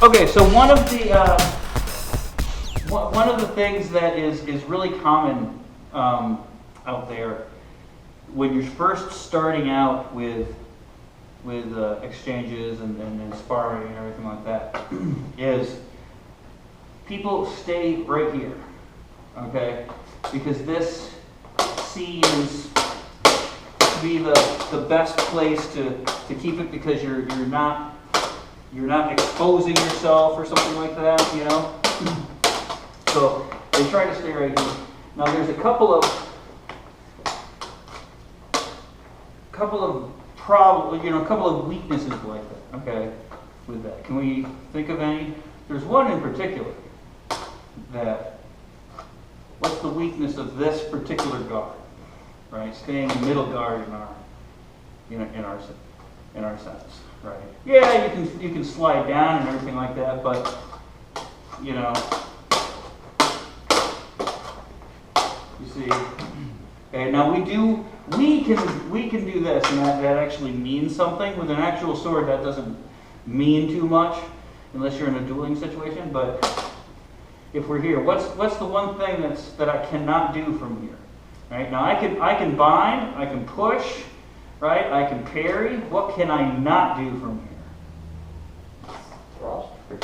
Okay, so one of the things that is really common out there when you're first starting out with exchanges and sparring and everything like that is people stay right here, okay? Because this seems to be the best place to keep it, because you're not exposing yourself or something like that, you know? So they try to stay right here. Now there's a couple of weaknesses like that, okay, with that. Can we think of any? There's one in particular that, what's the weakness of this particular guard, right? Staying in middle guard in our sense, right? Yeah, you can slide down and everything like that, but you know, you see. Okay, now we can do this, and that actually means something. With an actual sword, that doesn't mean too much, unless you're in a dueling situation. But if we're here, what's the one thing that I cannot do from here? Right now, I can bind, I can push, right? I can parry. What can I not do from here? Thrust. I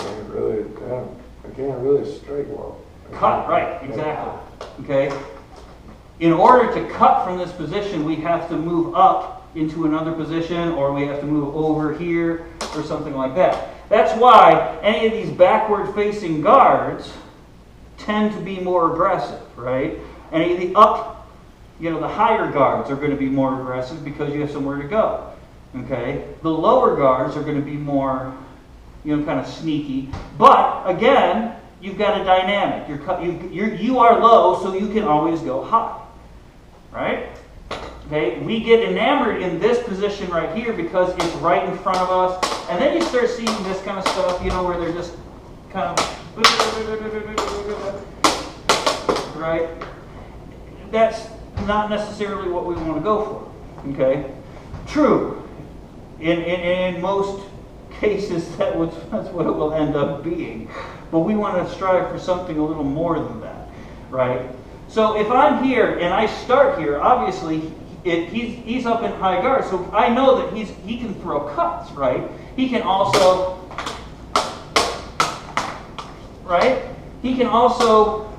can't really straight well. Cut, right? Exactly. Okay. In order to cut from this position, we have to move up into another position, or we have to move over here, or something like that. That's why any of these backward-facing guards tend to be more aggressive, right? Any of the the higher guards are going to be more aggressive because you have somewhere to go, okay? The lower guards are going to be more, kind of sneaky. But, again, you've got a dynamic. You are low, so you can always go high. Right? Okay, we get enamored in this position right here because it's right in front of us. And then you start seeing this kind of stuff, where they're just kind of, right? That's not necessarily what we want to go for. Okay? True. In most cases, that's what it will end up being. But we want to strive for something a little more than that. Right? So if I'm here and I start here, obviously he's up in high guard, so I know that he can throw cuts, right? He can also, right? He can also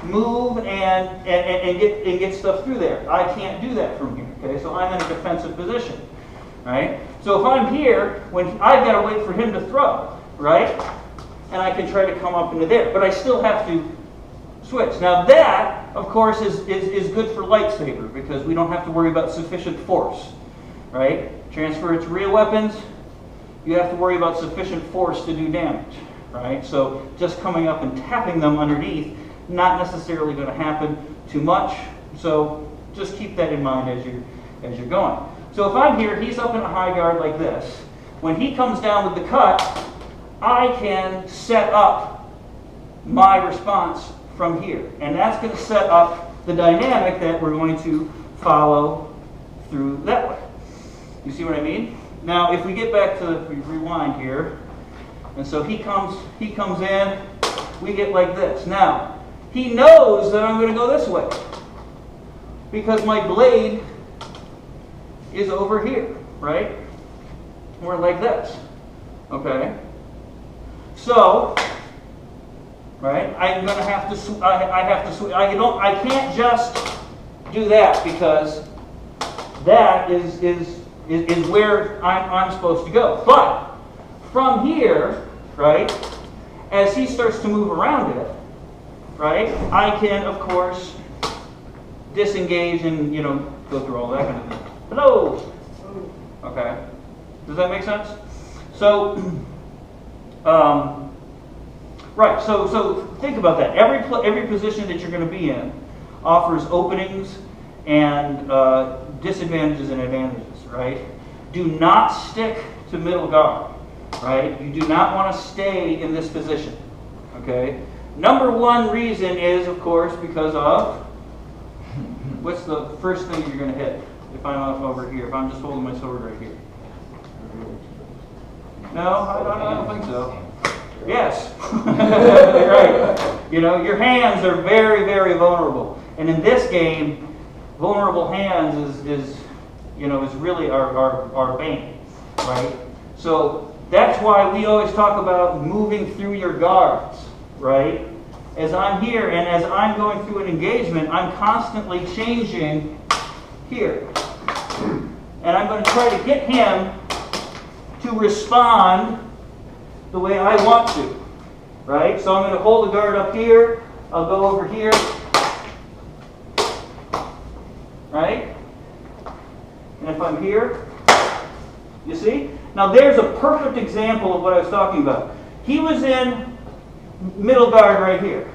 move and get stuff through there. I can't do that from here. Okay, so I'm in a defensive position, right? So if I'm here, when I've got to wait for him to throw, right? And I can try to come up into there, but I still have to switch. Now that, of course, is good for lightsaber, because we don't have to worry about sufficient force, right? Transfer it to real weapons, you have to worry about sufficient force to do damage, right? So just coming up and tapping them underneath, not necessarily going to happen too much. So just keep that in mind as you're going. So if I'm here, he's up in a high guard like this. When he comes down with the cut, I can set up my response from here. And that's going to set up the dynamic that we're going to follow through that way. You see what I mean? Now, if we get back to rewind here, and so he comes in, we get like this. Now, he knows that I'm going to go this way, because my blade is over here, right? We're like this, okay? So, right? I'm going to have to. I have to switch. I can't just do that, because that is where I'm supposed to go. But from here, right? As he starts to move around it, right? I can, of course, disengage and go through all that kind of thing. Hello. Okay. Does that make sense? So. Right, so think about that. Every position that you're going to be in offers openings and disadvantages and advantages, right? Do not stick to middle guard, right? You do not want to stay in this position, okay? Number one reason is, of course, because of, what's the first thing you're going to hit? If I'm over here, if I'm just holding my sword right here. No, I don't think so. Yes. Right. You know, your hands are very, very vulnerable. And in this game, vulnerable hands is really our bane, right? So that's why we always talk about moving through your guards, right? As I'm here and as I'm going through an engagement, I'm constantly changing here. And I'm going to try to get him to respond the way I want to, right? So I'm going to hold the guard up here. I'll go over here, right? And if I'm here, you see? Now there's a perfect example of what I was talking about. He was in middle guard right here.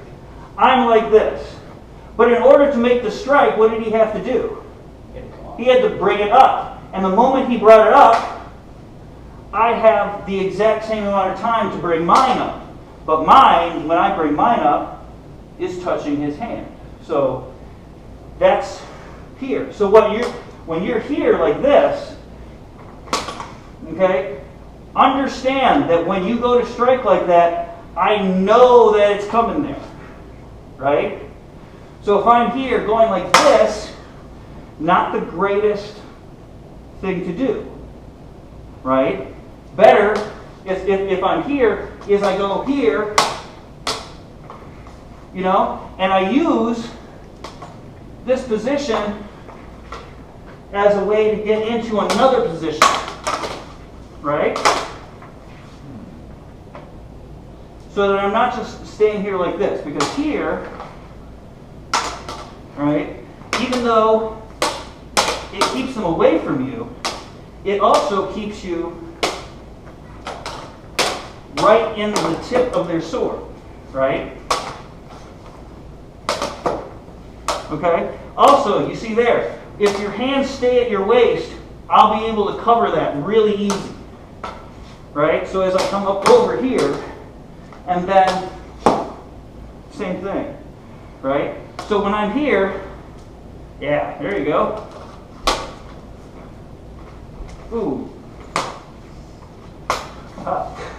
I'm like this. But in order to make the strike, what did he have to do? He had to bring it up. And the moment he brought it up, I have the exact same amount of time to bring mine up. But mine, when I bring mine up, is touching his hand. So that's here. So when you're here like this, okay, understand that when you go to strike like that, I know that it's coming there, right? So if I'm here going like this, not the greatest thing to do, right? Better, if I'm here, is I go here, you know, and I use this position as a way to get into another position, right? So that I'm not just staying here like this, because here, right, even though it keeps them away from you, it also keeps you right in the tip of their sword, right? Okay? Also, you see there, if your hands stay at your waist, I'll be able to cover that really easy, right? So as I come up over here, and then same thing, right? So when I'm here, yeah, there you go. Ooh. Ah.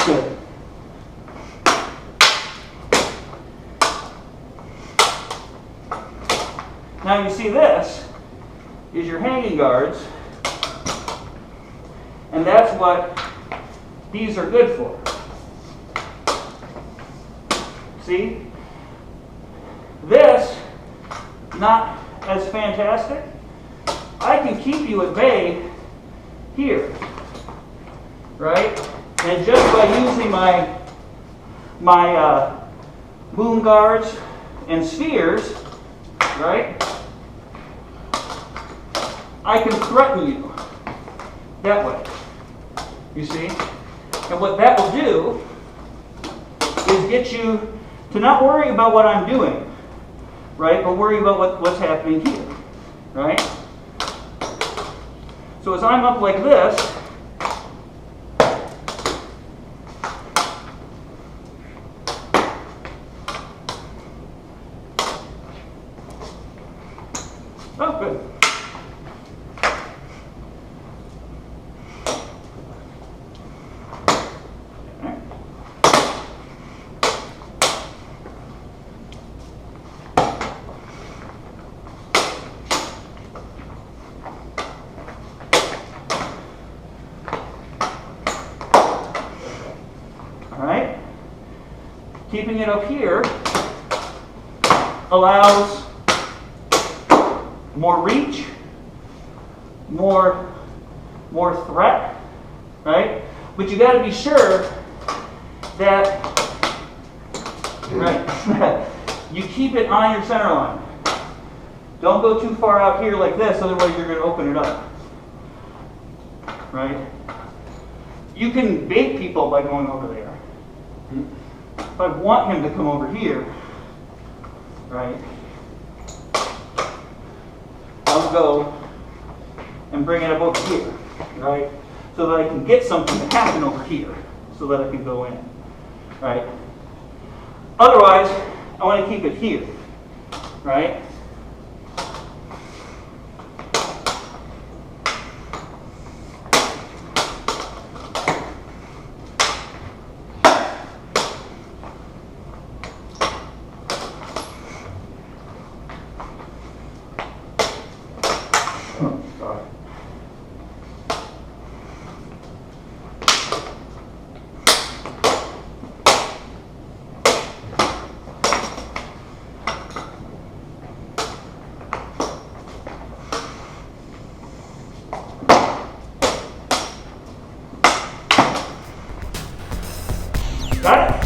Good. Now you see this is your hanging guards, and that's what these are good for. See? This, not as fantastic. I can keep you at bay here, right? And just by using my boom guards and spheres, right, I can threaten you that way. You see? And what that will do is get you to not worry about what I'm doing, right, but worry about what's happening here, right? So as I'm up like this, oh, good. All right. Keeping it up here allows more reach, more threat, right? But you got to be sure that, right, you keep it on your center line. Don't go too far out here like this, otherwise you're going to open it up, right? You can bait people by going over there. If I want him to come over here, right? to go and bring it about here, right? So that I can get something to happen over here, so that I can go in, right? Otherwise, I want to keep it here, right? Sorry. Got it?